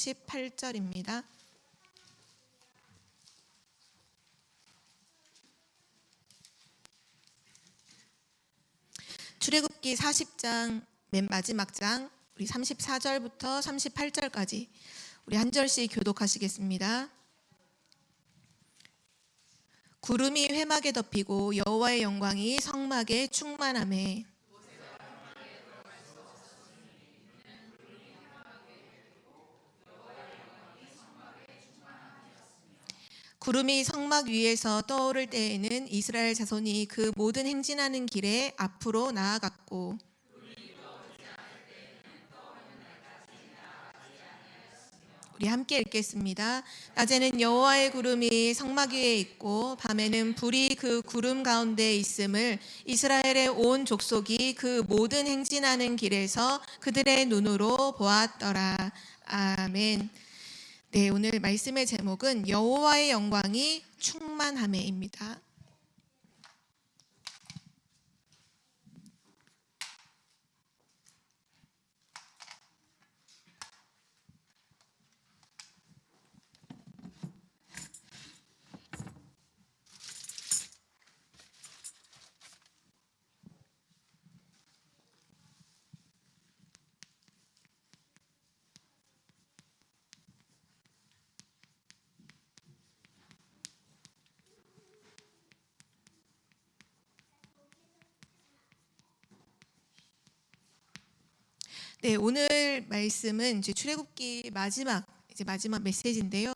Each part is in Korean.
38절입니다. 출애굽기 40장 맨 마지막 장 우리 34절부터 38절까지 우리 한 절씩 교독하시겠습니다. 구름이 회막에 덮이고 여호와의 영광이 성막에 충만하매 구름이 성막 위에서 떠오를 때에는 이스라엘 자손이 그 모든 행진하는 길에 앞으로 나아갔고 우리 함께 읽겠습니다. 낮에는 여호와의 구름이 성막 위에 있고 밤에는 불이 그 구름 가운데 있음을 이스라엘의 온 족속이 그 모든 행진하는 길에서 그들의 눈으로 보았더라. 아멘. 네, 오늘 말씀의 제목은 여호와의 영광이 충만하매입니다. 네, 오늘 말씀은 이제 출애굽기 마지막 메시지인데요.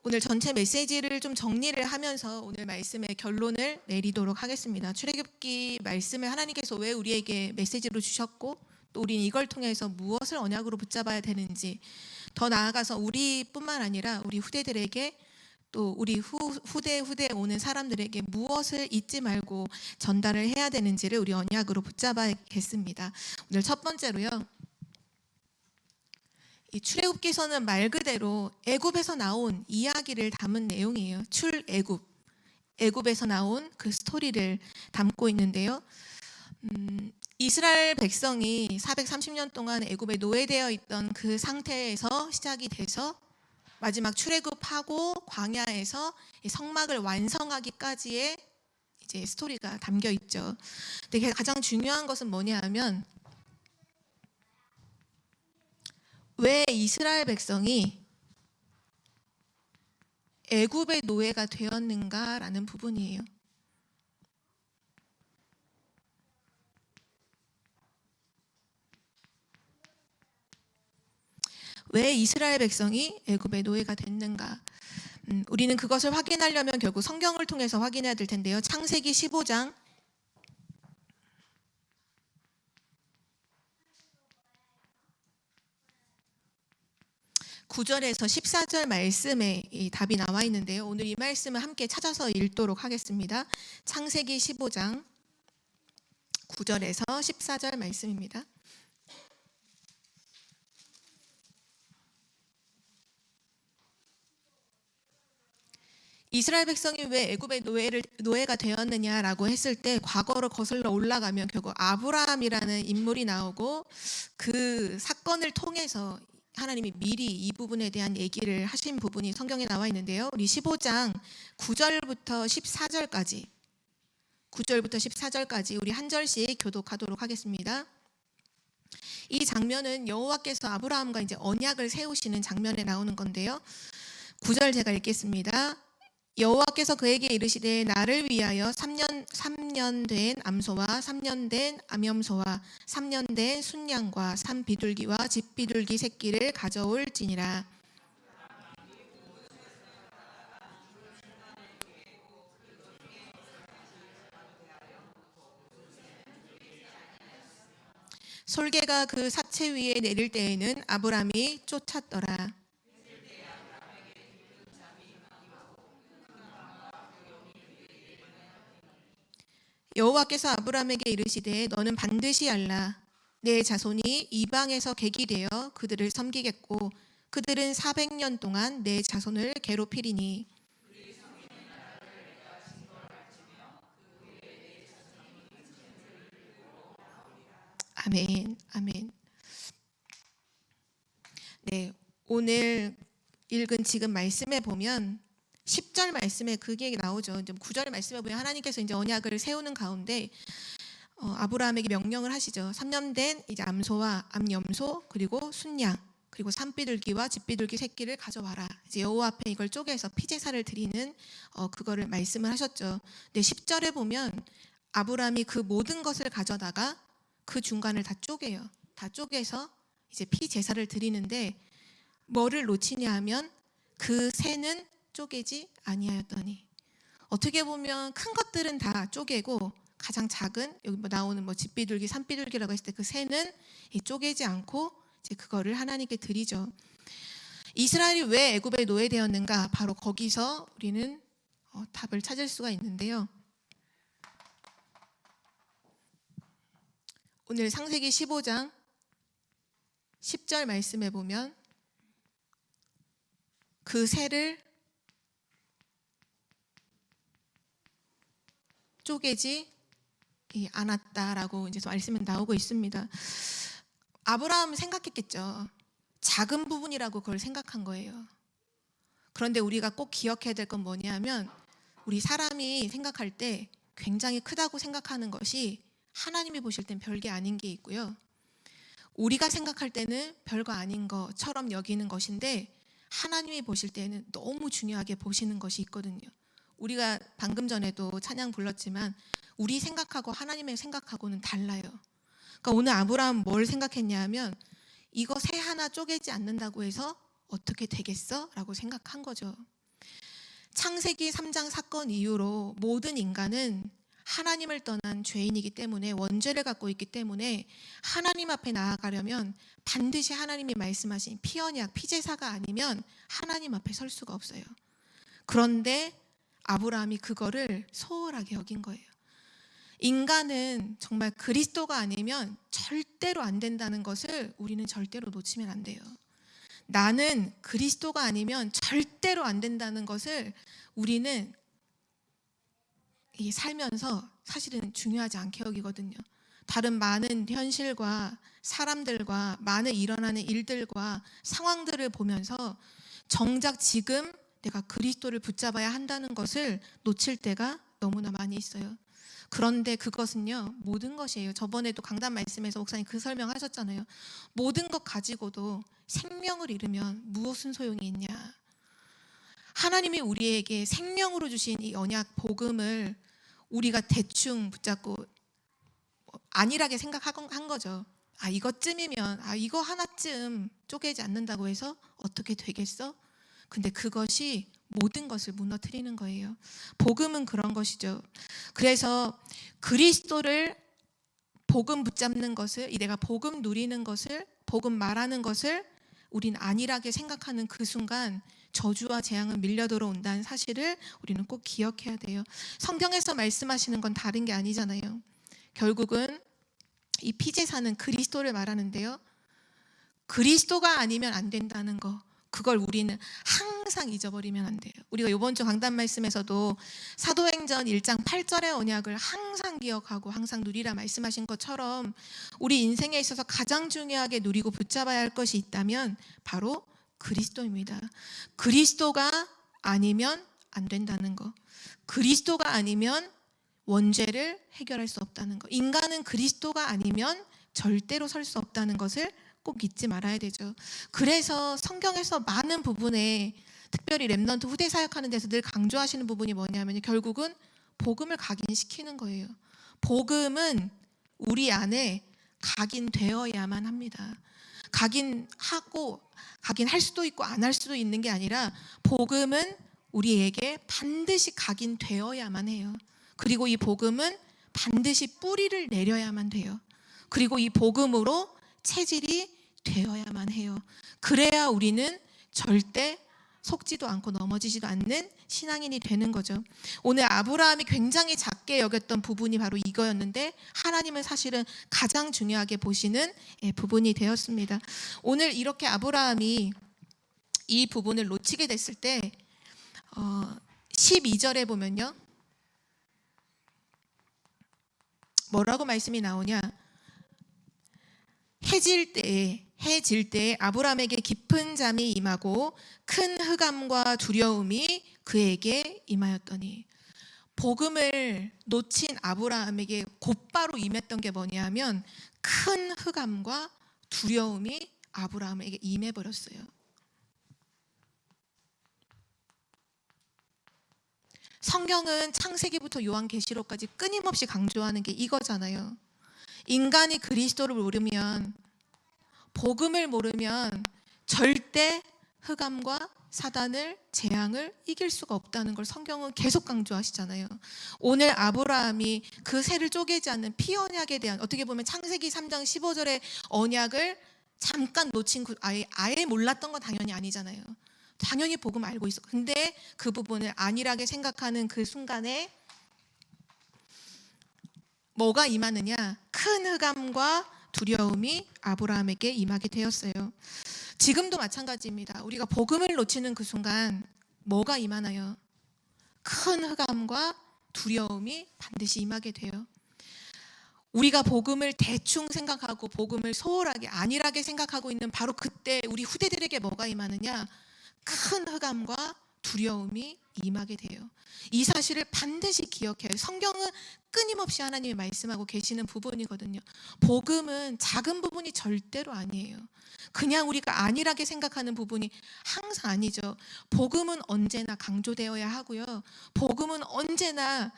오늘 전체 메시지를 좀 정리를 하면서 오늘 말씀의 결론을 내리도록 하겠습니다. 출애굽기 말씀을 하나님께서 왜 우리에게 메시지로 주셨고 또 우리는 이걸 통해서 무엇을 언약으로 붙잡아야 되는지, 더 나아가서 우리뿐만 아니라 우리 후대들에게 또 우리 후대에 오는 사람들에게 무엇을 잊지 말고 전달을 해야 되는지를 우리 언약으로 붙잡아야겠습니다. 오늘 첫 번째로요. 이 출애굽기서는 말 그대로 애굽에서 나온 이야기를 담은 내용이에요. 출애굽, 애굽에서 나온 그 스토리를 담고 있는데요. 이스라엘 백성이 430년 동안 애굽에 노예되어 있던 그 상태에서 시작이 돼서 마지막 출애굽하고 광야에서 성막을 완성하기까지의 이제 스토리가 담겨 있죠. 근데 가장 중요한 것은 뭐냐 하면 왜 이스라엘 백성이 애굽의 노예가 되었는가라는 부분이에요. 왜 이스라엘 백성이 애굽의 노예가 됐는가? 우리는 그것을 확인하려면 결국 성경을 통해서 확인해야 될 텐데요. 창세기 15장 9절에서 14절 말씀에 이 답이 나와 있는데요. 오늘 이 말씀을 함께 찾아서 읽도록 하겠습니다. 창세기 15장 9절에서 14절 말씀입니다. 이스라엘 백성이 왜 애굽의 노예가 되었느냐라고 했을 때 과거로 거슬러 올라가면 결국 아브라함이라는 인물이 나오고 그 사건을 통해서 하나님이 미리 이 부분에 대한 얘기를 하신 부분이 성경에 나와 있는데요. 우리 15장 9절부터 14절까지 우리 한 절씩 교독하도록 하겠습니다. 이 장면은 여호와께서 아브라함과 이제 언약을 세우시는 장면에 나오는 건데요. 9절 제가 읽겠습니다. 여호와께서 그에게 이르시되 나를 위하여 3년 된 암소와 3년 된 암염소와 3년 된 순양과 3비둘기와 집비둘기 새끼를 가져올지니라. 솔개가 그 사체 위에 내릴 때에는 아브람이 쫓았더라. 여호와께서 아브람에게 이르시되 너는 반드시 알라. 내 자손이 이방에서 객이 되어 그들을 섬기겠고 그들은 400년 동안 내 자손을 괴롭히리니. 아멘, 아멘. 네, 오늘 읽은 지금 말씀에 보면 10절 말씀에 그게 나오죠. 이제 9절 말씀에 보면 하나님께서 이제 언약을 세우는 가운데 아브라함에게 명령을 하시죠. 3년 된 이제 암소와 암염소 그리고 순양 그리고 산비둘기와 집비둘기 새끼를 가져와라. 이제 여호와 앞에 이걸 쪼개서 피제사를 드리는 그거를 말씀을 하셨죠. 근데 10절에 보면 아브라함이 그 모든 것을 가져다가 그 중간을 다 쪼개요. 다 쪼개서 이제 피제사를 드리는데 뭐를 놓치냐 하면 그 새는 쪼개지 아니하였더니, 어떻게 보면 큰 것들은 다 쪼개고 가장 작은 여기 나오는 집비둘기, 산비둘기라고 했을 때 그 새는 쪼개지 않고 이제 그거를 하나님께 드리죠. 이스라엘이 왜 애굽에 노예되었는가? 바로 거기서 우리는 답을 찾을 수가 있는데요. 오늘 창세기 15장 10절 말씀에 보면 그 새를 쪼개지 않았다라고 이제 말씀은 나오고 있습니다. 아브라함은 생각했겠죠. 작은 부분이라고 그걸 생각한 거예요. 그런데 우리가 꼭 기억해야 될 건 뭐냐면 우리 사람이 생각할 때 굉장히 크다고 생각하는 것이 하나님이 보실 땐 별게 아닌 게 있고요. 우리가 생각할 때는 별거 아닌 것처럼 여기는 것인데 하나님이 보실 때는 너무 중요하게 보시는 것이 있거든요. 우리가 방금 전에도 찬양 불렀지만 우리 생각하고 하나님의 생각하고는 달라요. 그러니까 오늘 아브라함 뭘 생각했냐 하면 이거 새 하나 쪼개지 않는다고 해서 어떻게 되겠어? 라고 생각한 거죠. 창세기 3장 사건 이후로 모든 인간은 하나님을 떠난 죄인이기 때문에, 원죄를 갖고 있기 때문에 하나님 앞에 나아가려면 반드시 하나님이 말씀하신 피언약, 피제사가 아니면 하나님 앞에 설 수가 없어요. 그런데 아브라함이 그거를 소홀하게 여긴 거예요. 인간은 정말 그리스도가 아니면 절대로 안 된다는 것을 우리는 절대로 놓치면 안 돼요. 나는 그리스도가 아니면 절대로 안 된다는 것을 우리는 살면서 사실은 중요하지 않게 여기거든요. 다른 많은 현실과 사람들과 많은 일어나는 일들과 상황들을 보면서 정작 지금 내가 그리스도를 붙잡아야 한다는 것을 놓칠 때가 너무나 많이 있어요. 그런데 그것은요, 모든 것이에요. 저번에도 강단 말씀에서 목사님 그 설명하셨잖아요. 모든 것 가지고도 생명을 잃으면 무엇은 소용이 있냐. 하나님이 우리에게 생명으로 주신 이 언약 복음을 우리가 대충 붙잡고 안일하게 생각한 거죠. 이것쯤이면 이거 하나쯤 쪼개지 않는다고 해서 어떻게 되겠어? 근데 그것이 모든 것을 무너뜨리는 거예요. 복음은 그런 것이죠. 그래서 그리스도를 복음 붙잡는 것을, 내가 복음 누리는 것을, 복음 말하는 것을 우린 안일하게 생각하는 그 순간 저주와 재앙은 밀려 들어온다는 사실을 우리는 꼭 기억해야 돼요. 성경에서 말씀하시는 건 다른 게 아니잖아요. 결국은 이 피제사는 그리스도를 말하는데요. 그리스도가 아니면 안 된다는 거, 그걸 우리는 항상 잊어버리면 안 돼요. 우리가 이번 주 강단 말씀에서도 사도행전 1장 8절의 언약을 항상 기억하고 항상 누리라 말씀하신 것처럼 우리 인생에 있어서 가장 중요하게 누리고 붙잡아야 할 것이 있다면 바로 그리스도입니다. 그리스도가 아니면 안 된다는 거, 그리스도가 아니면 원죄를 해결할 수 없다는 거, 인간은 그리스도가 아니면 절대로 설 수 없다는 것을 꼭 잊지 말아야 되죠. 그래서 성경에서 많은 부분에 특별히 렘넌트 후대 사역하는 데서 늘 강조하시는 부분이 뭐냐면 결국은 복음을 각인시키는 거예요. 복음은 우리 안에 각인되어야만 합니다. 각인할 수도 있고 안 할 수도 있는 게 아니라 복음은 우리에게 반드시 각인되어야만 해요. 그리고 이 복음은 반드시 뿌리를 내려야만 돼요. 그리고 이 복음으로 체질이 되어야만 해요. 그래야 우리는 절대 속지도 않고 넘어지지도 않는 신앙인이 되는 거죠. 오늘 아브라함이 굉장히 작게 여겼던 부분이 바로 이거였는데 하나님은 사실은 가장 중요하게 보시는 부분이 되었습니다. 오늘 이렇게 아브라함이 이 부분을 놓치게 됐을 때 12절에 보면요, 뭐라고 말씀이 나오냐. 해질 때에 해 질 때 아브라함에게 깊은 잠이 임하고 큰 흑암과 두려움이 그에게 임하였더니, 복음을 놓친 아브라함에게 곧바로 임했던 게 뭐냐면 큰 흑암과 두려움이 아브라함에게 임해버렸어요. 성경은 창세기부터 요한계시록까지 끊임없이 강조하는 게 이거잖아요. 인간이 그리스도를 모르면, 복음을 모르면 절대 흑암과 사단을, 재앙을 이길 수가 없다는 걸 성경은 계속 강조하시잖아요. 오늘 아브라함이 그 새를 쪼개지 않는 피 언약에 대한, 어떻게 보면 창세기 3장 15절의 언약을 잠깐 놓친, 아예 몰랐던 건 당연히 아니잖아요. 당연히 복음 알고 있어. 근데 그 부분을 안일하게 생각하는 그 순간에 뭐가 임하느냐? 큰 흑암과 두려움이 아브라함에게 임하게 되었어요. 지금도 마찬가지입니다. 우리가 복음을 놓치는 그 순간 뭐가 임하나요? 큰 흑암과 두려움이 반드시 임하게 돼요. 우리가 복음을 대충 생각하고 복음을 소홀하게, 안일하게 생각하고 있는 바로 그때 우리 후대들에게 뭐가 임하느냐? 큰 흑암과 두려움이 임하게 돼요. 이 사실을 반드시 기억해요. 성경은 끊임없이 하나님이 말씀하고 계시는 부분이거든요. 복음은 작은 부분이 절대로 아니에요. 그냥 우리가 안일하게 생각하는 부분이 항상 아니죠. 복음은 언제나 강조되어야 하고요. 복음은 언제나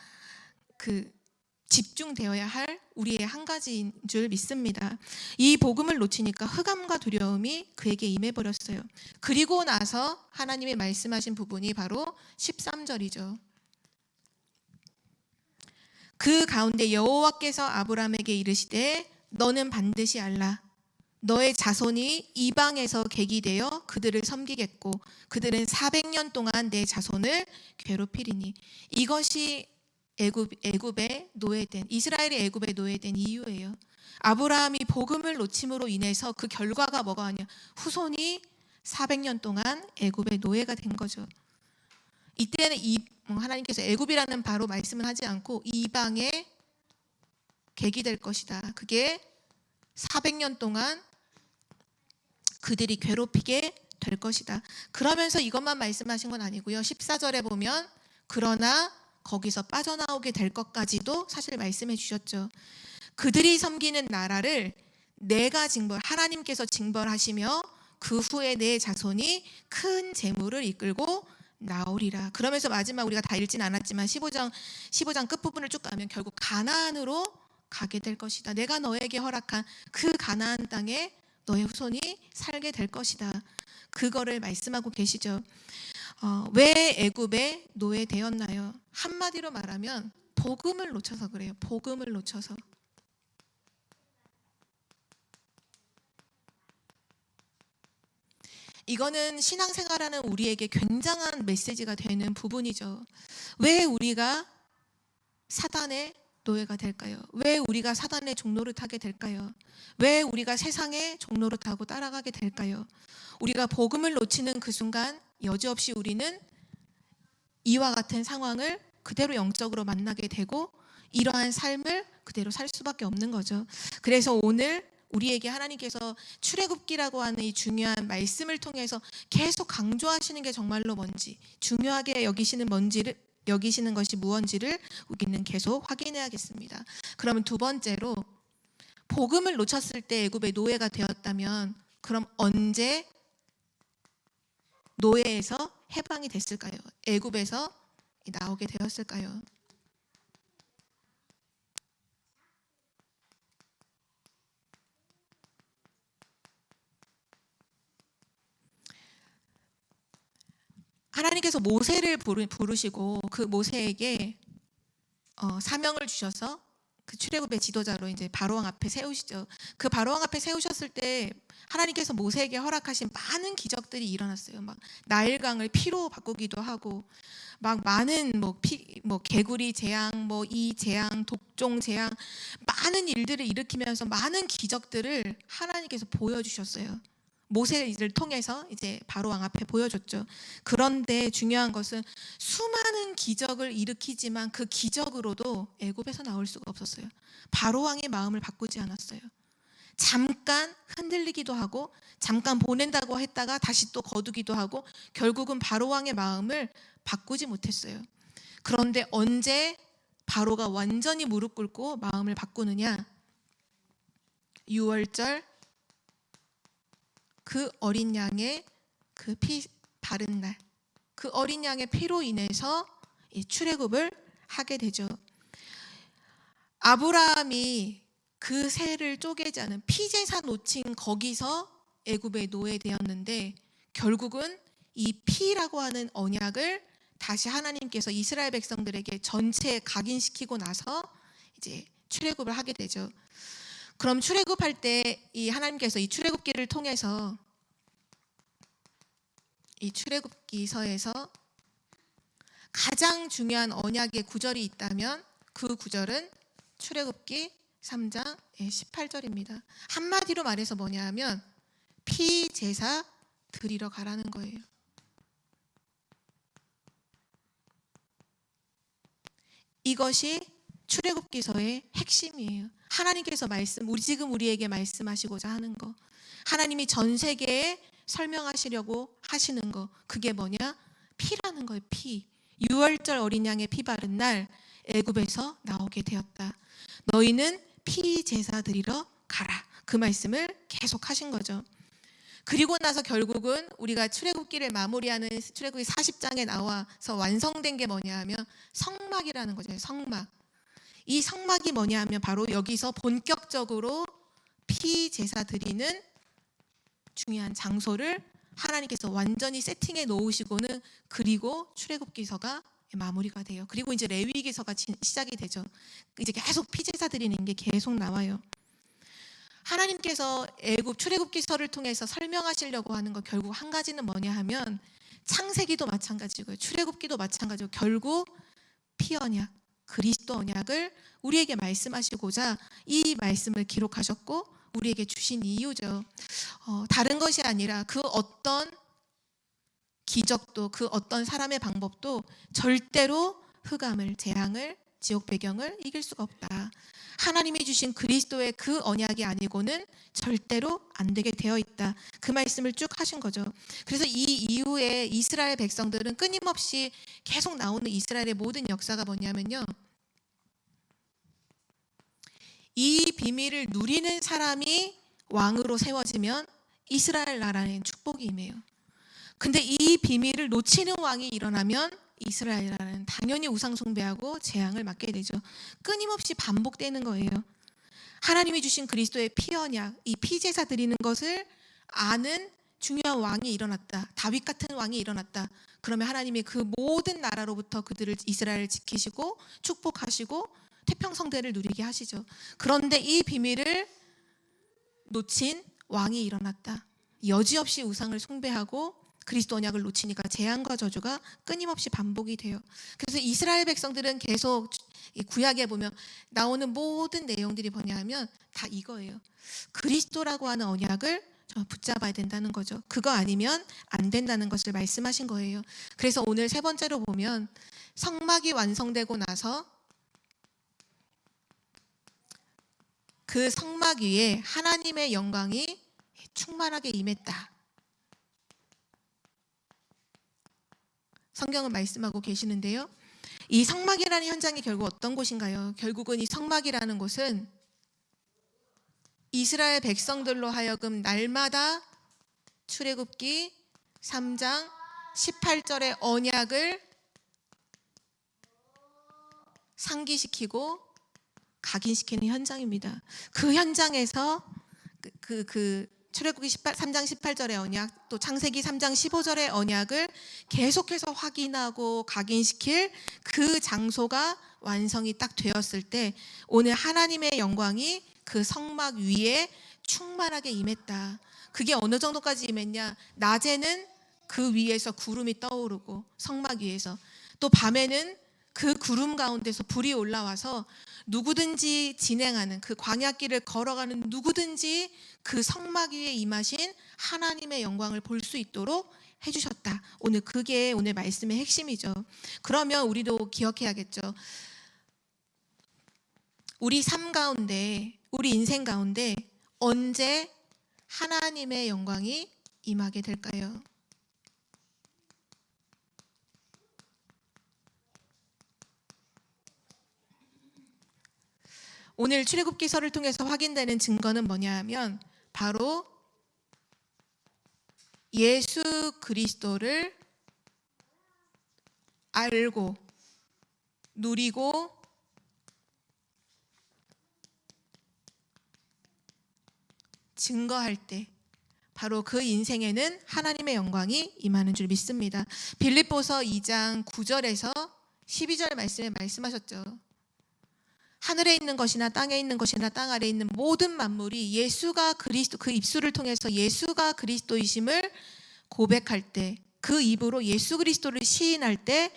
집중되어야 할 우리의 한 가지인 줄 믿습니다. 이 복음을 놓치니까 흑암과 두려움이 그에게 임해버렸어요. 그리고 나서 하나님이 말씀하신 부분이 바로 13절이죠. 그 가운데 여호와께서 아브라함에게 이르시되 너는 반드시 알라. 너의 자손이 이방에서 객이되어 그들을 섬기겠고 그들은 400년 동안 내 자손을 괴롭히리니. 이것이 애굽에 노예된, 이스라엘이 애굽에 노예된 이유예요. 아브라함이 복음을 놓침으로 인해서 그 결과가 뭐가 아니야? 후손이 400년 동안 애굽의 노예가 된 거죠. 이때는 하나님께서 애굽이라는 바로 말씀을 하지 않고 이방의 객이 될 것이다. 그게 400년 동안 그들이 괴롭히게 될 것이다. 그러면서 이것만 말씀하신 건 아니고요. 14절에 보면 그러나 거기서 빠져나오게 될 것까지도 사실 말씀해 주셨죠. 그들이 섬기는 나라를 내가 하나님께서 징벌하시며 그 후에 내 자손이 큰 재물을 이끌고 나오리라. 그러면서 마지막 우리가 다 읽진 않았지만 15장 끝부분을 쭉 가면 결국 가나안으로 가게 될 것이다. 내가 너에게 허락한 그 가나안 땅에 너의 후손이 살게 될 것이다. 그거를 말씀하고 계시죠. 왜 애굽에 노예되었나요? 한마디로 말하면 복음을 놓쳐서 그래요. 복음을 놓쳐서. 이거는 신앙생활하는 우리에게 굉장한 메시지가 되는 부분이죠. 왜 우리가 사단의 노예가 될까요? 왜 우리가 사단의 종로를 타게 될까요? 왜 우리가 세상의 종로를 타고 따라가게 될까요? 우리가 복음을 놓치는 그 순간 여지없이 우리는 이와 같은 상황을 그대로 영적으로 만나게 되고 이러한 삶을 그대로 살 수밖에 없는 거죠. 그래서 오늘 우리에게 하나님께서 출애굽기라고 하는 이 중요한 말씀을 통해서 계속 강조하시는 게 정말로 뭔지, 중요하게 여기시는 것이 무언지를 우리는 계속 확인해야겠습니다. 그러면 두 번째로, 복음을 놓쳤을 때 애굽의 노예가 되었다면 그럼 언제 노예에서 해방이 됐을까요? 애굽에서 나오게 되었을까요? 하나님께서 모세를 부르시고 그 모세에게 사명을 주셔서 그 출애굽의 지도자로 이제 바로왕 앞에 세우시죠. 그 바로왕 앞에 세우셨을 때 하나님께서 모세에게 허락하신 많은 기적들이 일어났어요. 막 나일강을 피로 바꾸기도 하고, 막 많은 개구리 재앙, 이 재앙, 독종 재앙, 많은 일들을 일으키면서 많은 기적들을 하나님께서 보여주셨어요. 모세를 통해서 이제 바로왕 앞에 보여줬죠. 그런데 중요한 것은 수많은 기적을 일으키지만 그 기적으로도 애굽에서 나올 수가 없었어요. 바로왕의 마음을 바꾸지 않았어요. 잠깐 흔들리기도 하고 잠깐 보낸다고 했다가 다시 또 거두기도 하고 결국은 바로 왕의 마음을 바꾸지 못했어요. 그런데 언제 바로가 완전히 무릎 꿇고 마음을 바꾸느냐? 6월절 그 어린 양의 그 피 바른 날, 그 어린 양의 피로 인해서 이 출애굽을 하게 되죠. 아브라함이 그 새를 쪼개지 않은 피제사 놓친 거기서 애굽의 노예되었는데 결국은 이 피라고 하는 언약을 다시 하나님께서 이스라엘 백성들에게 전체 각인시키고 나서 이제 출애굽을 하게 되죠. 그럼 출애굽할 때 이 하나님께서 이 출애굽기를 통해서 이 출애굽기서에서 가장 중요한 언약의 구절이 있다면 그 구절은 출애굽기 3장 18절입니다. 한마디로 말해서 뭐냐 하면 피제사 드리러 가라는 거예요. 이것이 출애굽기서의 핵심이에요. 하나님께서 지금 우리에게 말씀하시고자 하는 거, 하나님이 전 세계에 설명하시려고 하시는 거, 그게 뭐냐? 피라는 거예요. 피. 6월절 어린 양의 피 바른 날 애굽에서 나오게 되었다. 너희는 피 제사 드리러 가라. 그 말씀을 계속 하신 거죠. 그리고 나서 결국은 우리가 출애굽기를 마무리하는 출애굽기 40장에 나와서 완성된 게 뭐냐 하면 성막이라는 거죠. 성막. 이 성막이 뭐냐 하면 바로 여기서 본격적으로 피 제사 드리는 중요한 장소를 하나님께서 완전히 세팅해 놓으시고는 그리고 출애굽기서가 마무리가 돼요. 그리고 이제 레위기서가 시작이 되죠. 이제 계속 피제사 드리는 게 계속 나와요. 하나님께서 출애굽기서를 통해서 설명하시려고 하는 거 결국 한 가지는 뭐냐 하면 창세기도 마찬가지고요. 출애굽기도 마찬가지고 결국 피 언약, 그리스도 언약을 우리에게 말씀하시고자 이 말씀을 기록하셨고 우리에게 주신 이유죠. 다른 것이 아니라 그 어떤 기적도 그 어떤 사람의 방법도 절대로 흑암을, 재앙을, 지옥 배경을 이길 수가 없다. 하나님이 주신 그리스도의 그 언약이 아니고는 절대로 안 되게 되어 있다. 그 말씀을 쭉 하신 거죠. 그래서 이 이후에 이스라엘 백성들은 끊임없이 계속 나오는 이스라엘의 모든 역사가 뭐냐면요. 이 비밀을 누리는 사람이 왕으로 세워지면 이스라엘 나라엔 축복이 임해요. 근데 이 비밀을 놓치는 왕이 일어나면 이스라엘 나라는 당연히 우상 숭배하고 재앙을 맞게 되죠. 끊임없이 반복되는 거예요. 하나님이 주신 그리스도의 피 언약, 이 피제사 드리는 것을 아는 중요한 왕이 일어났다. 다윗 같은 왕이 일어났다. 그러면 하나님이 그 모든 나라로부터 그들을 이스라엘을 지키시고 축복하시고 태평성대를 누리게 하시죠. 그런데 이 비밀을 놓친 왕이 일어났다. 여지없이 우상을 숭배하고 그리스도 언약을 놓치니까 재앙과 저주가 끊임없이 반복이 돼요. 그래서 이스라엘 백성들은 계속 구약에 보면 나오는 모든 내용들이 뭐냐 하면 다 이거예요. 그리스도라고 하는 언약을 붙잡아야 된다는 거죠. 그거 아니면 안 된다는 것을 말씀하신 거예요. 그래서 오늘 세 번째로 보면 성막이 완성되고 나서 그 성막 위에 하나님의 영광이 충만하게 임했다. 성경은 말씀하고 계시는데요. 이 성막이라는 현장이 결국 어떤 곳인가요? 결국은 이 성막이라는 곳은 이스라엘 백성들로 하여금 날마다 출애굽기 3장 18절의 언약을 상기시키고 각인시키는 현장입니다. 그 현장에서 출애굽기 3장 18절의 언약, 또 창세기 3장 15절의 언약을 계속해서 확인하고 각인시킬 그 장소가 완성이 딱 되었을 때 오늘 하나님의 영광이 그 성막 위에 충만하게 임했다. 그게 어느 정도까지 임했냐? 낮에는 그 위에서 구름이 떠오르고 성막 위에서, 또 밤에는 그 구름 가운데서 불이 올라와서 누구든지 진행하는 그 광야길을 걸어가는 누구든지 그 성막 위에 임하신 하나님의 영광을 볼 수 있도록 해주셨다. 오늘 그게 오늘 말씀의 핵심이죠. 그러면 우리도 기억해야겠죠. 우리 삶 가운데, 우리 인생 가운데 언제 하나님의 영광이 임하게 될까요? 오늘 출애굽기서를 통해서 확인되는 증거는 뭐냐 하면 바로 예수 그리스도를 알고 누리고 증거할 때 바로 그 인생에는 하나님의 영광이 임하는 줄 믿습니다. 빌립보서 2장 9절에서 12절 말씀에 말씀하셨죠. 하늘에 있는 것이나 땅에 있는 것이나 땅 아래에 있는 모든 만물이 예수가 그리스도, 그 입술을 통해서 예수가 그리스도이심을 고백할 때, 그 입으로 예수 그리스도를 시인할 때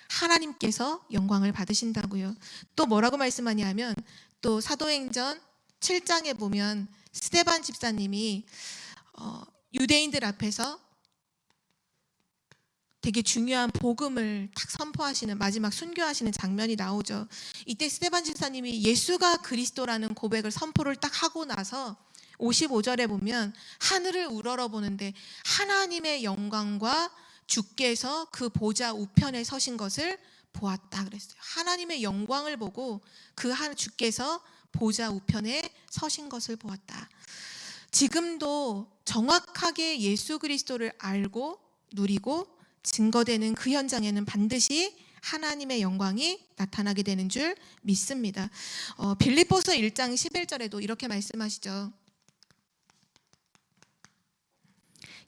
하나님께서 영광을 받으신다고요. 또 뭐라고 말씀하냐면 또 사도행전 7장에 보면 스데반 집사님이 유대인들 앞에서 되게 중요한 복음을 딱 선포하시는, 마지막 순교하시는 장면이 나오죠. 이때 스데반 집사님이 예수가 그리스도라는 고백을 선포를 딱 하고 나서 55절에 보면 하늘을 우러러보는데 하나님의 영광과 주께서 그 보좌 우편에 서신 것을 보았다 그랬어요. 하나님의 영광을 보고 그 주께서 보좌 우편에 서신 것을 보았다. 지금도 정확하게 예수 그리스도를 알고 누리고 증거되는 그 현장에는 반드시 하나님의 영광이 나타나게 되는 줄 믿습니다. 빌립보서 1장 11절에도 이렇게 말씀하시죠.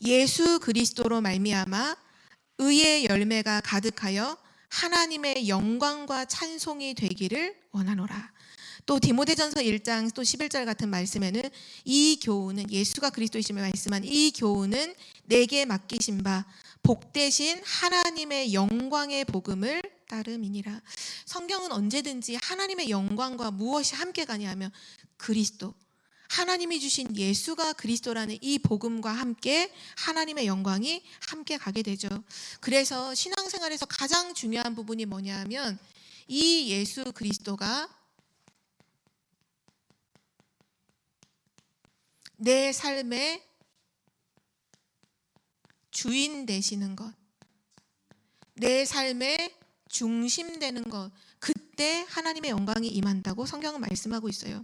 예수 그리스도로 말미암아 의의 열매가 가득하여 하나님의 영광과 찬송이 되기를 원하노라. 또 디모데전서 1장 또 11절 같은 말씀에는 이 교훈은, 예수가 그리스도이심을 말씀한 이 교훈은 내게 맡기신 바 복되신 하나님의 영광의 복음을 따름이니라. 성경은 언제든지 하나님의 영광과 무엇이 함께 가냐면 그리스도, 하나님이 주신 예수가 그리스도라는 이 복음과 함께 하나님의 영광이 함께 가게 되죠. 그래서 신앙생활에서 가장 중요한 부분이 뭐냐면 이 예수 그리스도가 내 삶의 주인 되시는 것, 내 삶의 중심 되는 것, 그때 하나님의 영광이 임한다고 성경은 말씀하고 있어요.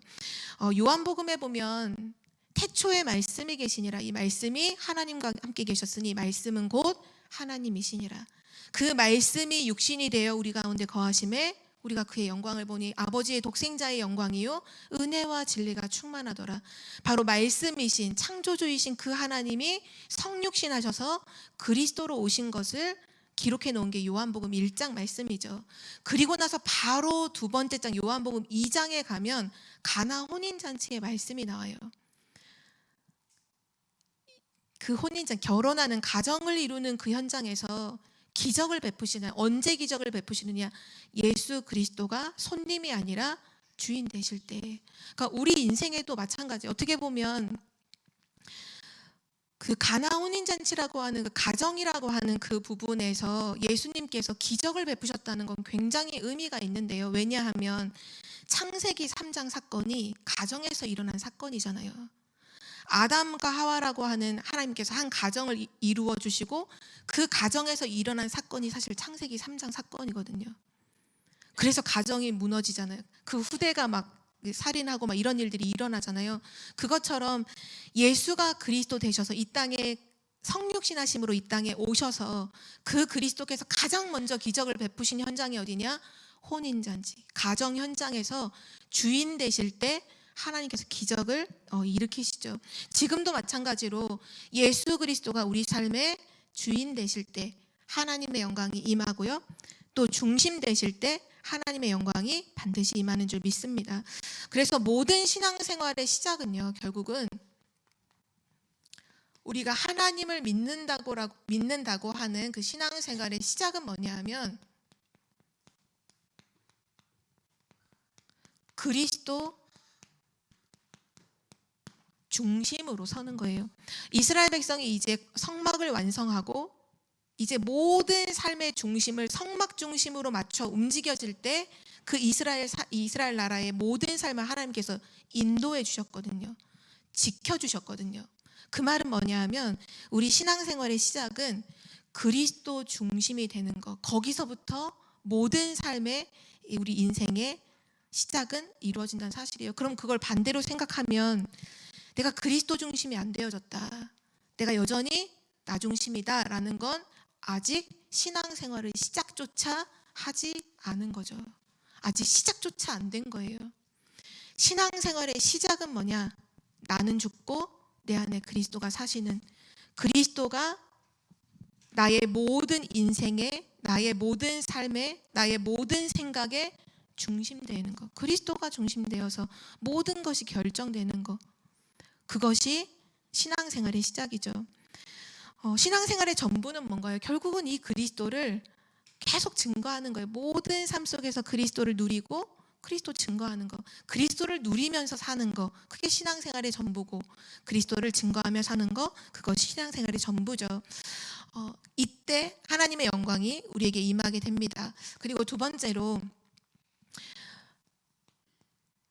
요한복음에 보면 태초에 말씀이 계시니라, 이 말씀이 하나님과 함께 계셨으니 말씀은 곧 하나님이시니라. 그 말씀이 육신이 되어 우리 가운데 거하심에 우리가 그의 영광을 보니 아버지의 독생자의 영광이요 은혜와 진리가 충만하더라. 바로 말씀이신 창조주이신 그 하나님이 성육신하셔서 그리스도로 오신 것을 기록해 놓은 게 요한복음 1장 말씀이죠. 그리고 나서 바로 두 번째 장 요한복음 2장에 가면 가나 혼인잔치의 말씀이 나와요. 그 혼인잔, 결혼하는 가정을 이루는 그 현장에서 기적을 베푸시는, 언제 기적을 베푸시느냐, 예수 그리스도가 손님이 아니라 주인 되실 때. 그러니까 우리 인생에도 마찬가지. 어떻게 보면 그 가나 혼인잔치라고 하는 그 가정이라고 하는 그 부분에서 예수님께서 기적을 베푸셨다는 건 굉장히 의미가 있는데요. 왜냐하면 창세기 3장 사건이 가정에서 일어난 사건이잖아요. 아담과 하와라고 하는 하나님께서 한 가정을 이루어 주시고 그 가정에서 일어난 사건이 사실 창세기 3장 사건이거든요. 그래서 가정이 무너지잖아요. 그 후대가 막 살인하고 막 이런 일들이 일어나잖아요. 그것처럼 예수가 그리스도 되셔서 이 땅에 성육신하심으로 이 땅에 오셔서 그 그리스도께서 가장 먼저 기적을 베푸신 현장이 어디냐? 혼인잔치, 가정 현장에서 주인 되실 때 하나님께서 기적을 일으키시죠. 지금도 마찬가지로 예수 그리스도가 우리 삶의 주인 되실 때 하나님의 영광이 임하고요. 또 중심 되실 때 하나님의 영광이 반드시 임하는 줄 믿습니다. 그래서 모든 신앙생활의 시작은요, 결국은 우리가 하나님을 믿는다고 하는 그 신앙생활의 시작은 뭐냐 하면 그리스도 중심으로 서는 거예요. 이스라엘 백성이 이제 성막을 완성하고 이제 모든 삶의 중심을 성막 중심으로 맞춰 움직여질 때 그 이스라엘 나라의 모든 삶을 하나님께서 인도해 주셨거든요. 지켜주셨거든요. 그 말은 뭐냐 하면 우리 신앙생활의 시작은 그리스도 중심이 되는 것, 거기서부터 모든 삶의 우리 인생의 시작은 이루어진다는 사실이에요. 그럼 그걸 반대로 생각하면 내가 그리스도 중심이 안 되어졌다, 내가 여전히 나 중심이다라는 건 아직 신앙생활의 시작조차 하지 않은 거죠. 아직 시작조차 안 된 거예요. 신앙생활의 시작은 뭐냐? 나는 죽고 내 안에 그리스도가 사시는, 그리스도가 나의 모든 인생에, 나의 모든 삶에, 나의 모든 생각에 중심되는 것, 그리스도가 중심되어서 모든 것이 결정되는 것, 그것이 신앙생활의 시작이죠. 신앙생활의 전부는 뭔가요? 결국은 이 그리스도를 계속 증거하는 거예요. 모든 삶 속에서 그리스도를 누리고 그리스도 증거하는 거, 그리스도를 누리면서 사는 거, 그게 신앙생활의 전부고, 그리스도를 증거하며 사는 거, 그것이 신앙생활의 전부죠. 이때 하나님의 영광이 우리에게 임하게 됩니다. 그리고 두 번째로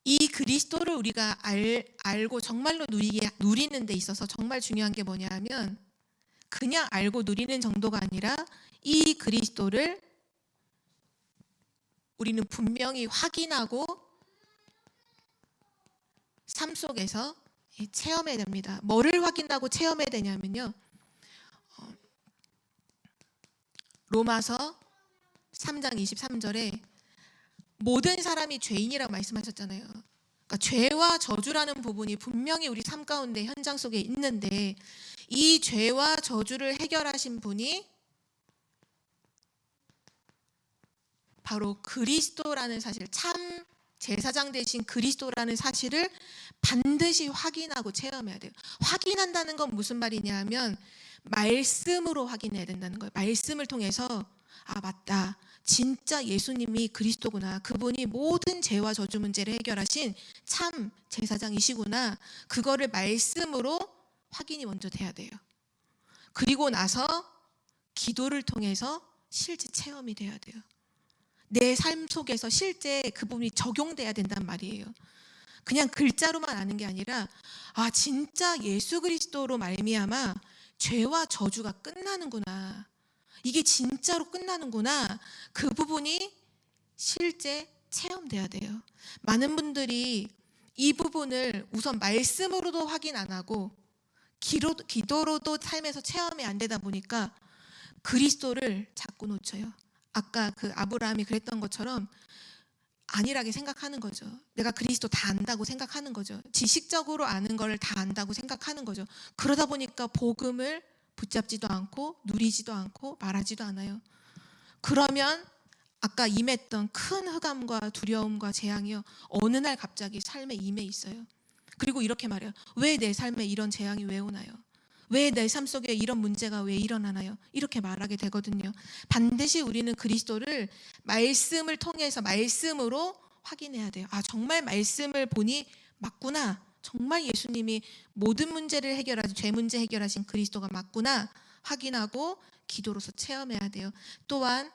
이 그리스도를 우리가 알고 정말로 누리는 데 있어서 정말 중요한 게 뭐냐 하면, 그냥 알고 누리는 정도가 아니라 이 그리스도를 우리는 분명히 확인하고 삶 속에서 체험해야 됩니다. 뭐를 확인하고 체험해야 되냐면요, 로마서 3장 23절에 모든 사람이 죄인이라고 말씀하셨잖아요. 그러니까 죄와 저주라는 부분이 분명히 우리 삶 가운데 현장 속에 있는데, 이 죄와 저주를 해결하신 분이 바로 그리스도라는 사실, 참 제사장 되신 그리스도라는 사실을 반드시 확인하고 체험해야 돼요. 확인한다는 건 무슨 말이냐 하면 말씀으로 확인해야 된다는 거예요. 말씀을 통해서 아, 맞다, 진짜 예수님이 그리스도구나, 그분이 모든 죄와 저주 문제를 해결하신 참 제사장이시구나, 그거를 말씀으로 확인이 먼저 돼야 돼요. 그리고 나서 기도를 통해서 실제 체험이 돼야 돼요. 내 삶 속에서 실제 그 부분이 적용돼야 된단 말이에요. 그냥 글자로만 아는 게 아니라 아, 진짜 예수 그리스도로 말미암아 죄와 저주가 끝나는구나, 이게 진짜로 끝나는구나, 그 부분이 실제 체험돼야 돼요. 많은 분들이 이 부분을 우선 말씀으로도 확인 안 하고 기도로도 삶에서 체험이 안 되다 보니까 그리스도를 자꾸 놓쳐요. 아까 그 아브라함이 그랬던 것처럼 안일하게 생각하는 거죠. 내가 그리스도 다 안다고 생각하는 거죠. 지식적으로 아는 걸 다 안다고 생각하는 거죠. 그러다 보니까 복음을 붙잡지도 않고 누리지도 않고 말하지도 않아요. 그러면 아까 임했던 큰 흑암과 두려움과 재앙이요, 어느 날 갑자기 삶에 임해 있어요. 그리고 이렇게 말해요. 왜 내 삶에 이런 재앙이 왜 오나요? 왜 내 삶 속에 이런 문제가 왜 일어나나요? 이렇게 말하게 되거든요. 반드시 우리는 그리스도를 말씀을 통해서 말씀으로 확인해야 돼요. 아, 정말 말씀을 보니 맞구나, 정말 예수님이 모든 문제를 해결하신, 죄 문제 해결하신 그리스도가 맞구나 확인하고 기도로서 체험해야 돼요. 또한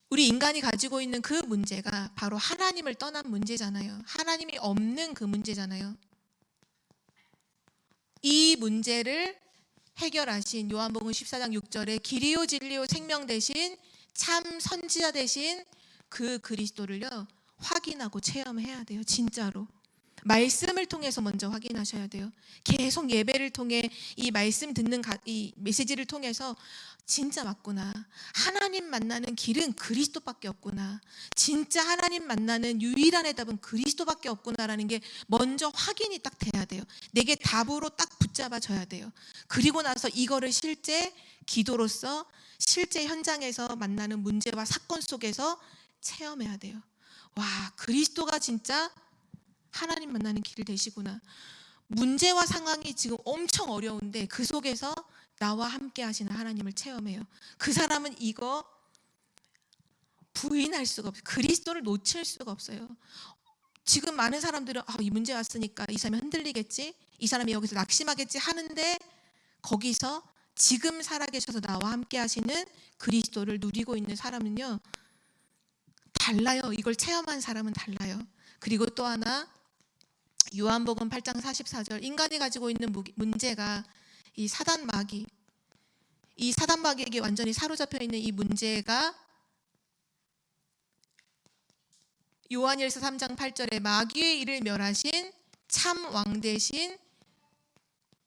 우리 인간이 가지고 있는 그 문제가 바로 하나님을 떠난 문제잖아요. 하나님이 없는 그 문제잖아요. 이 문제를 해결하신 요한복음 14장 6절에 길이요 진리요 생명 되신 참 선지자 되신 그 그리스도를요 확인하고 체험해야 돼요. 진짜로 말씀을 통해서 먼저 확인하셔야 돼요. 계속 예배를 통해 이 말씀 듣는 이 메시지를 통해서 진짜 맞구나, 하나님 만나는 길은 그리스도밖에 없구나, 진짜 하나님 만나는 유일한 해답은 그리스도밖에 없구나라는 게 먼저 확인이 딱 돼야 돼요. 내게 답으로 딱 붙잡아져야 돼요. 그리고 나서 이거를 실제 기도로서 실제 현장에서 만나는 문제와 사건 속에서 체험해야 돼요. 와, 그리스도가 진짜 하나님 만나는 길을 되시구나. 문제와 상황이 지금 엄청 어려운데 그 속에서 나와 함께 하시는 하나님을 체험해요. 그 사람은 이거 부인할 수가 없어요. 그리스도를 놓칠 수가 없어요. 지금 많은 사람들은 이 문제 왔으니까 이 사람이 흔들리겠지, 이 사람이 여기서 낙심하겠지 하는데, 거기서 지금 살아계셔서 나와 함께 하시는 그리스도를 누리고 있는 사람은요 달라요. 이걸 체험한 사람은 달라요. 그리고 또 하나, 요한복음 8장 44절, 인간이 가지고 있는 문제가 이 사단 마귀, 이 사단 마귀에게 완전히 사로잡혀 있는 이 문제가 요한일서 3장 8절에 마귀의 일을 멸하신 참 왕 대신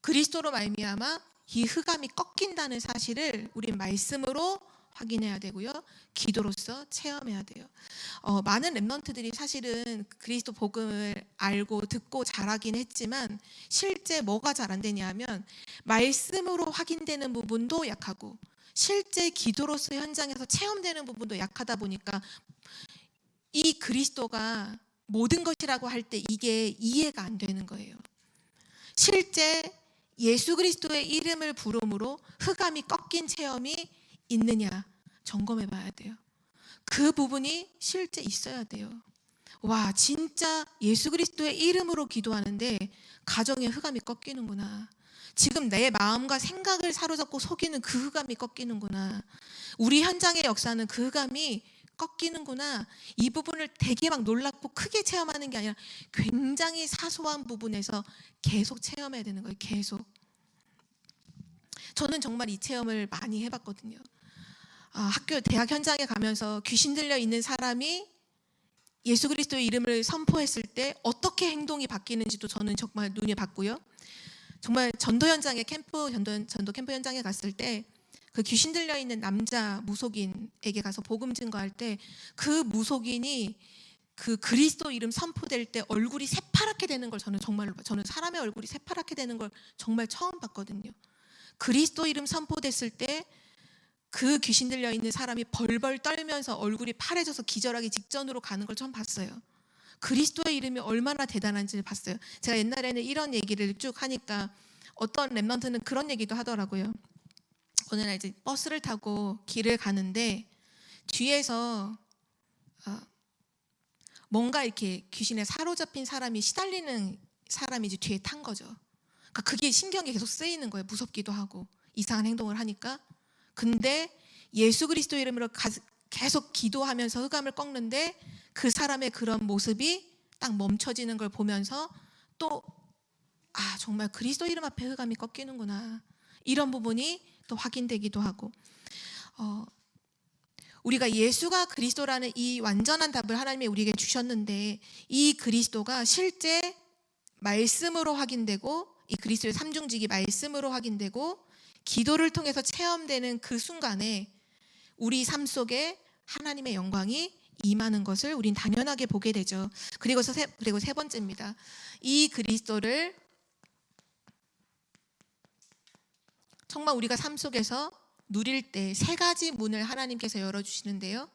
그리스도로 말미암아 이 흑암이 꺾인다는 사실을 우리 말씀으로 확인해야 되고요. 기도로서 체험해야 돼요. 많은 랩런트들이 사실은 그리스도 복음을 알고 듣고 자라긴 했지만 실제 뭐가 잘 안 되냐 하면 말씀으로 확인되는 부분도 약하고 실제 기도로서 현장에서 체험되는 부분도 약하다 보니까 이 그리스도가 모든 것이라고 할 때 이게 이해가 안 되는 거예요. 실제 예수 그리스도의 이름을 부름으로 흑암이 꺾인 체험이 있느냐 점검해 봐야 돼요. 그 부분이 실제 있어야 돼요. 와, 진짜 예수 그리스도의 이름으로 기도하는데 가정의 흑암이 꺾이는구나. 지금 내 마음과 생각을 사로잡고 속이는 그 흑암이 꺾이는구나. 우리 현장의 역사는 그 흑암이 꺾이는구나. 이 부분을 되게 막 놀랍고 크게 체험하는 게 아니라 굉장히 사소한 부분에서 계속 체험해야 되는 거예요. 계속. 저는 정말 이 체험을 많이 해봤거든요. 학교, 대학 현장에 가면서 귀신 들려 있는 사람이 예수 그리스도의 이름을 선포했을 때 어떻게 행동이 바뀌는지도 저는 정말 눈에 봤고요. 정말 전도 현장에 전도 캠프 현장에 갔을 때 그 귀신 들려 있는 남자 무속인에게 가서 복음 증거할 때 그 무속인이 그 그리스도 이름 선포될 때 얼굴이 새파랗게 되는 걸 저는 사람의 얼굴이 새파랗게 되는 걸 정말 처음 봤거든요. 그리스도 이름 선포됐을 때 그 귀신 들려 있는 사람이 벌벌 떨면서 얼굴이 파래져서 기절하기 직전으로 가는 걸 처음 봤어요. 그리스도의 이름이 얼마나 대단한지를 봤어요. 제가 옛날에는 이런 얘기를 쭉 하니까 어떤 랩런트는 그런 얘기도 하더라고요. 어느 날 이제 버스를 타고 길을 가는데 뒤에서 뭔가 이렇게 귀신에 사로잡힌 사람이 시달리는 사람이 이제 뒤에 탄 거죠. 그러니까 그게 신경이 계속 쓰이는 거예요. 무섭기도 하고 이상한 행동을 하니까. 근데 예수 그리스도 이름으로 계속 기도하면서 흑암을 꺾는데 그 사람의 그런 모습이 딱 멈춰지는 걸 보면서 또 정말 그리스도 이름 앞에 흑암이 꺾이는구나. 이런 부분이 또 확인되기도 하고 우리가 예수가 그리스도라는 이 완전한 답을 하나님이 우리에게 주셨는데 이 그리스도가 실제 말씀으로 확인되고 이 그리스도의 삼중직이 말씀으로 확인되고 기도를 통해서 체험되는 그 순간에 우리 삶 속에 하나님의 영광이 임하는 것을 우린 당연하게 보게 되죠. 그리고 세 번째입니다. 이 그리스도를 정말 우리가 삶 속에서 누릴 때 세 가지 문을 하나님께서 열어주시는데요.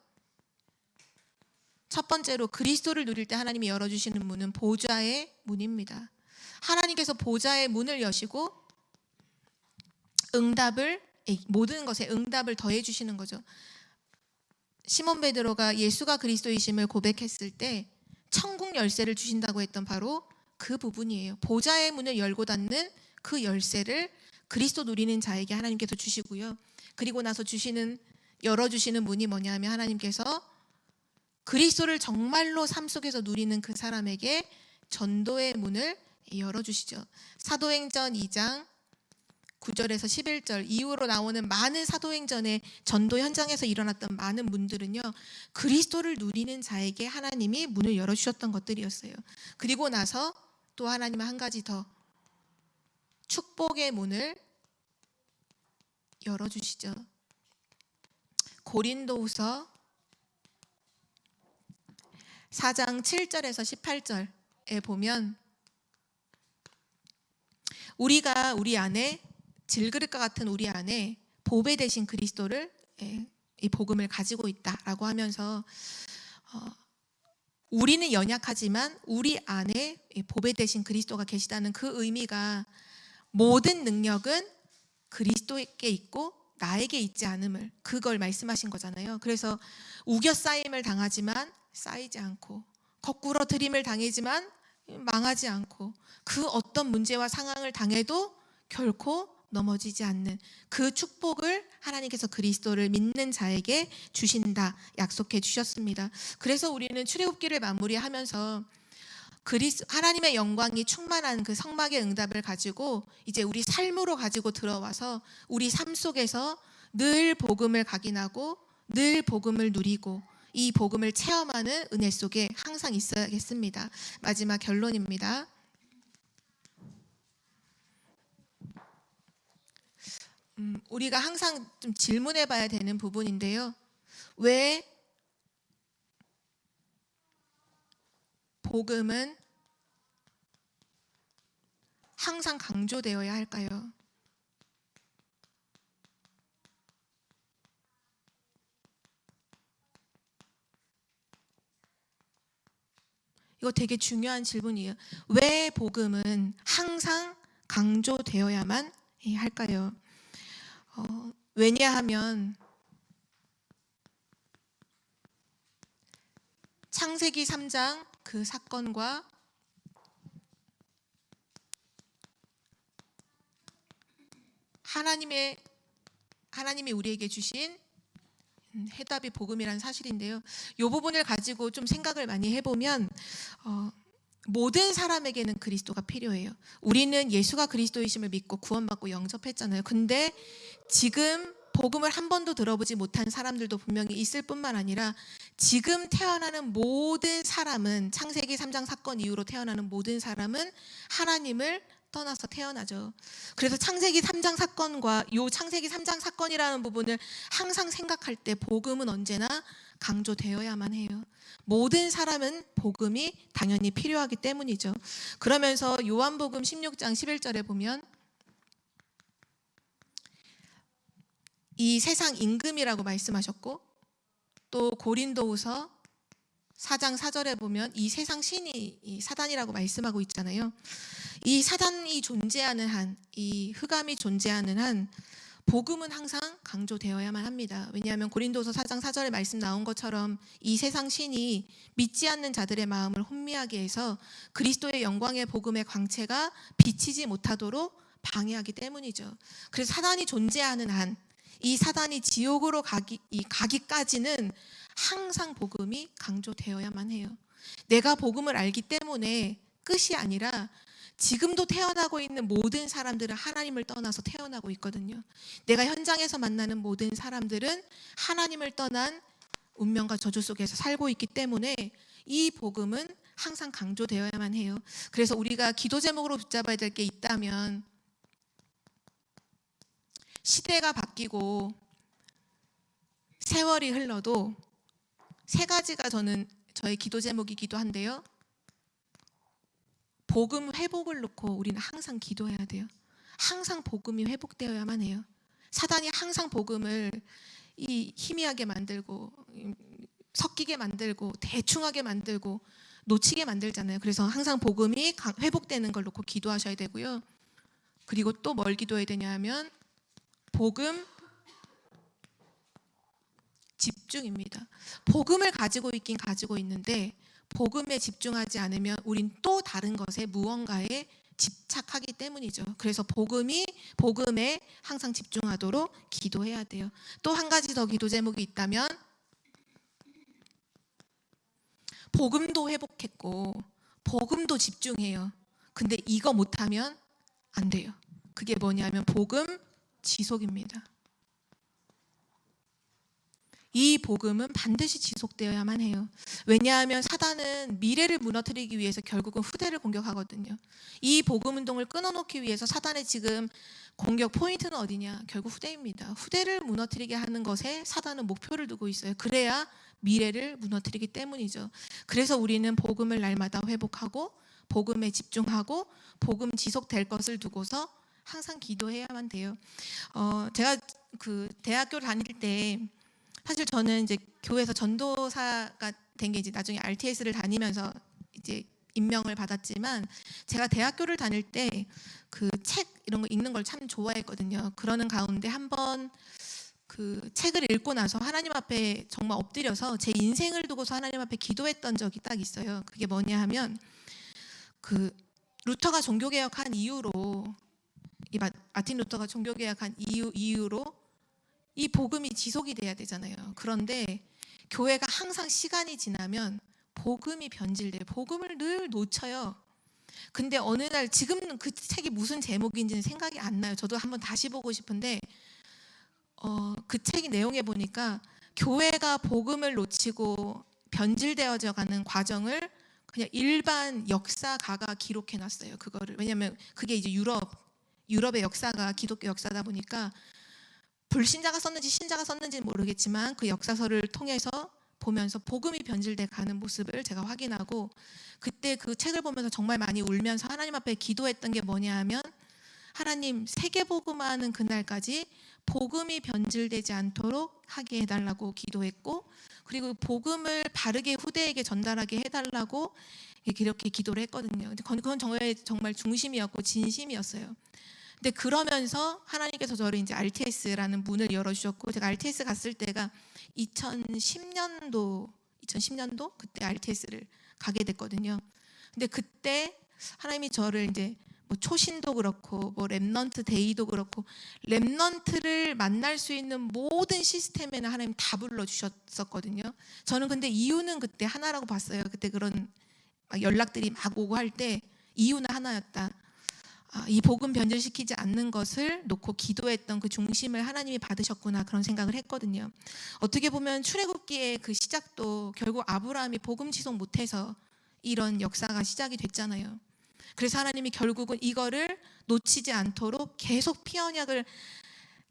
첫 번째로 그리스도를 누릴 때 하나님이 열어주시는 문은 보좌의 문입니다. 하나님께서 보좌의 문을 여시고 모든 것에 응답을 더해 주시는 거죠. 시몬 베드로가 예수가 그리스도이심을 고백했을 때 천국 열쇠를 주신다고 했던 바로 그 부분이에요. 보좌의 문을 열고 닫는 그 열쇠를 그리스도 누리는 자에게 하나님께서 주시고요. 그리고 나서 열어주시는 문이 뭐냐면 하나님께서 그리스도를 정말로 삶 속에서 누리는 그 사람에게 전도의 문을 열어주시죠. 사도행전 2장 9절에서 11절 이후로 나오는 많은 사도행전의 전도 현장에서 일어났던 많은 문들은요, 그리스도를 누리는 자에게 하나님이 문을 열어주셨던 것들이었어요. 그리고 나서 또 하나님은 한 가지 더 축복의 문을 열어주시죠. 고린도후서 4장 7절에서 18절에 보면 우리가 우리 안에 질그릇과 같은 우리 안에 보배 되신 그리스도를 이 복음을 가지고 있다라고 하면서 우리는 연약하지만 우리 안에 보배 되신 그리스도가 계시다는 그 의미가 모든 능력은 그리스도에게 있고 나에게 있지 않음을 그걸 말씀하신 거잖아요. 그래서 우겨싸임을 당하지만 쌓이지 않고 거꾸로 들임을 당하지만 망하지 않고 그 어떤 문제와 상황을 당해도 결코 넘어지지 않는 그 축복을 하나님께서 그리스도를 믿는 자에게 주신다 약속해 주셨습니다. 그래서 우리는 출애굽기를 마무리하면서 하나님의 영광이 충만한 그 성막의 응답을 가지고 이제 우리 삶으로 가지고 들어와서 우리 삶 속에서 늘 복음을 각인하고 늘 복음을 누리고 이 복음을 체험하는 은혜 속에 항상 있어야겠습니다. 마지막 결론입니다. 우리가 항상 좀 질문해 봐야 되는 부분인데요. 왜 복음은 항상 강조되어야 할까요? 이거 되게 중요한 질문이에요. 왜 복음은 항상 강조되어야만 할까요? 왜냐하면 창세기 3장 그 사건과 하나님이 우리에게 주신 해답이 복음이라는 사실인데요. 이 부분을 가지고 좀 생각을 많이 해보면 모든 사람에게는 그리스도가 필요해요. 우리는 예수가 그리스도이심을 믿고 구원받고 영접했잖아요. 근데 지금 복음을 한 번도 들어보지 못한 사람들도 분명히 있을 뿐만 아니라 지금 태어나는 모든 사람은 창세기 3장 사건 이후로 태어나는 모든 사람은 하나님을 떠나서 태어나죠. 그래서 창세기 3장 사건과 요 창세기 3장 사건이라는 부분을 항상 생각할 때 복음은 언제나 강조되어야만 해요. 모든 사람은 복음이 당연히 필요하기 때문이죠. 그러면서 요한복음 16장 11절에 보면 이 세상 임금이라고 말씀하셨고, 또 고린도후서 4장 4절에 보면 이 세상 신이 이 사단이라고 말씀하고 있잖아요. 이 사단이 존재하는 한, 이 흑암이 존재하는 한 복음은 항상 강조되어야만 합니다. 왜냐하면 고린도서 4장 4절에 말씀 나온 것처럼 이 세상 신이 믿지 않는 자들의 마음을 혼미하게 해서 그리스도의 영광의 복음의 광채가 비치지 못하도록 방해하기 때문이죠. 그래서 사단이 존재하는 한, 이 사단이 지옥으로 가기까지는 항상 복음이 강조되어야만 해요. 내가 복음을 알기 때문에 끝이 아니라 지금도 태어나고 있는 모든 사람들은 하나님을 떠나서 태어나고 있거든요. 내가 현장에서 만나는 모든 사람들은 하나님을 떠난 운명과 저주 속에서 살고 있기 때문에 이 복음은 항상 강조되어야만 해요. 그래서 우리가 기도 제목으로 붙잡아야 될 게 있다면, 시대가 바뀌고 세월이 흘러도 세 가지가 저의 기도 제목이기도 한데요. 복음 회복을 놓고 우리는 항상 기도해야 돼요. 항상 복음이 회복되어야만 해요. 사단이 항상 복음을 희미하게 만들고 섞이게 만들고 대충하게 만들고 놓치게 만들잖아요. 그래서 항상 복음이 회복되는 걸 놓고 기도하셔야 되고요. 그리고 또 뭘 기도해야 되냐 하면 복음 집중입니다. 복음을 가지고 있긴 가지고 있는데 복음에 집중하지 않으면 우린 또 다른 것에 무언가에 집착하기 때문이죠. 그래서 복음에 항상 집중하도록 기도해야 돼요. 또 한 가지 더 기도 제목이 있다면, 복음도 회복했고 복음도 집중해요. 근데 이거 못하면 안 돼요. 그게 뭐냐면 복음 지속입니다. 이 복음은 반드시 지속되어야만 해요. 왜냐하면 사단은 미래를 무너뜨리기 위해서 결국은 후대를 공격하거든요. 이 복음 운동을 끊어놓기 위해서 사단의 지금 공격 포인트는 어디냐? 결국 후대입니다. 후대를 무너뜨리게 하는 것에 사단은 목표를 두고 있어요. 그래야 미래를 무너뜨리기 때문이죠. 그래서 우리는 복음을 날마다 회복하고 복음에 집중하고 복음 지속될 것을 두고서 항상 기도해야만 돼요. 제가 그 대학교를 다닐 때, 사실 저는 이제 교회에서 전도사가 된 게 이제 나중에 RTS를 다니면서 이제 임명을 받았지만, 제가 대학교를 다닐 때 그 책 이런 거 읽는 걸 참 좋아했거든요. 그러는 가운데 한번 그 책을 읽고 나서 하나님 앞에 정말 엎드려서 제 인생을 두고서 하나님 앞에 기도했던 적이 딱 있어요. 그게 뭐냐 하면, 그 루터가 종교개혁한 이후로, 이 마틴 루터가 종교개혁한 이후로 이 복음이 지속이 돼야 되잖아요. 그런데 교회가 항상 시간이 지나면 복음이 변질돼요. 복음을 늘 놓쳐요. 근데 어느 날, 지금 그 책이 무슨 제목인지는 생각이 안 나요. 저도 한번 다시 보고 싶은데 그 책의 내용에 보니까 교회가 복음을 놓치고 변질되어져 가는 과정을 그냥 일반 역사가가 기록해 놨어요. 그거를. 왜냐하면 그게 이제 유럽의 역사가 기독교 역사다 보니까 불신자가 썼는지 신자가 썼는지는 모르겠지만 그 역사서를 통해서 보면서 복음이 변질돼 가는 모습을 제가 확인하고, 그때 그 책을 보면서 정말 많이 울면서 하나님 앞에 기도했던 게 뭐냐 하면, 하나님, 세계 복음화하는 그날까지 복음이 변질되지 않도록 하게 해달라고 기도했고, 그리고 복음을 바르게 후대에게 전달하게 해달라고 이렇게 기도를 했거든요. 근데 그건 정말 중심이었고 진심이었어요. 근데 그러면서 하나님께서 저를 이제 RTS라는 문을 열어주셨고, 제가 RTS 갔을 때가 2010년도 그때 RTS를 가게 됐거든요. 근데 그때 하나님이 저를 이제 뭐 초신도 그렇고 뭐 렘넌트 데이도 그렇고 렘넌트를 만날 수 있는 모든 시스템에는 하나님 다 불러주셨었거든요. 저는 근데 이유는 그때 하나라고 봤어요. 그때 그런 연락들이 막 오고 할 때 이유는 하나였다. 이 복음 변질시키지 않는 것을 놓고 기도했던 그 중심을 하나님이 받으셨구나, 그런 생각을 했거든요. 어떻게 보면 출애굽기의 그 시작도 결국 아브라함이 복음 지속 못해서 이런 역사가 시작이 됐잖아요. 그래서 하나님이 결국은 이거를 놓치지 않도록 계속 피언약을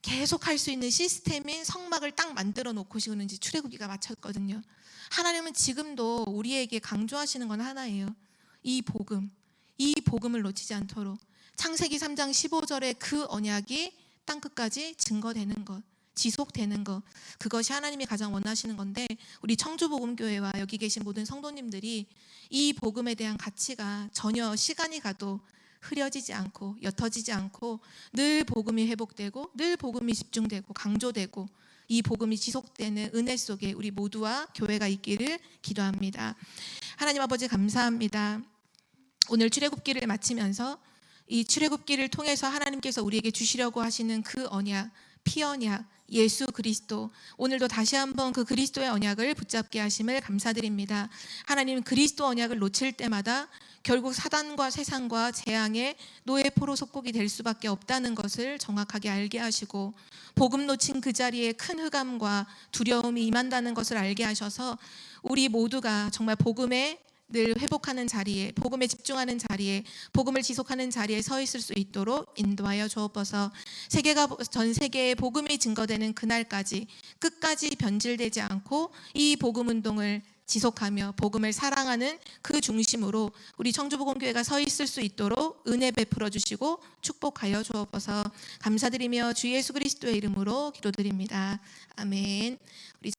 계속 할 수 있는 시스템인 성막을 딱 만들어 놓고시고는 이제 출애굽기가 마쳤거든요. 하나님은 지금도 우리에게 강조하시는 건 하나예요. 이 복음을 놓치지 않도록 창세기 3장 15절의 그 언약이 땅끝까지 증거되는 것, 지속되는 것, 그것이 하나님이 가장 원하시는 건데, 우리 청주복음교회와 여기 계신 모든 성도님들이 이 복음에 대한 가치가 전혀 시간이 가도 흐려지지 않고 옅어지지 않고 늘 복음이 회복되고 늘 복음이 집중되고 강조되고 이 복음이 지속되는 은혜 속에 우리 모두와 교회가 있기를 기도합니다. 하나님 아버지, 감사합니다. 오늘 출애굽기를 마치면서 이 출애굽기를 통해서 하나님께서 우리에게 주시려고 하시는 그 언약, 피언약, 예수 그리스도, 오늘도 다시 한번 그 그리스도의 언약을 붙잡게 하심을 감사드립니다. 하나님, 그리스도 언약을 놓칠 때마다 결국 사단과 세상과 재앙의 노예포로 속국이 될 수밖에 없다는 것을 정확하게 알게 하시고, 복음 놓친 그 자리에 큰 흑암과 두려움이 임한다는 것을 알게 하셔서 우리 모두가 정말 복음에 늘 회복하는 자리에, 복음에 집중하는 자리에, 복음을 지속하는 자리에 서 있을 수 있도록 인도하여 주옵소서. 전 세계에 복음이 증거되는 그날까지 끝까지 변질되지 않고 이 복음 운동을 지속하며 복음을 사랑하는 그 중심으로 우리 청주복음교회가 서 있을 수 있도록 은혜 베풀어 주시고 축복하여 주옵소서. 감사드리며 주 예수 그리스도의 이름으로 기도드립니다. 아멘.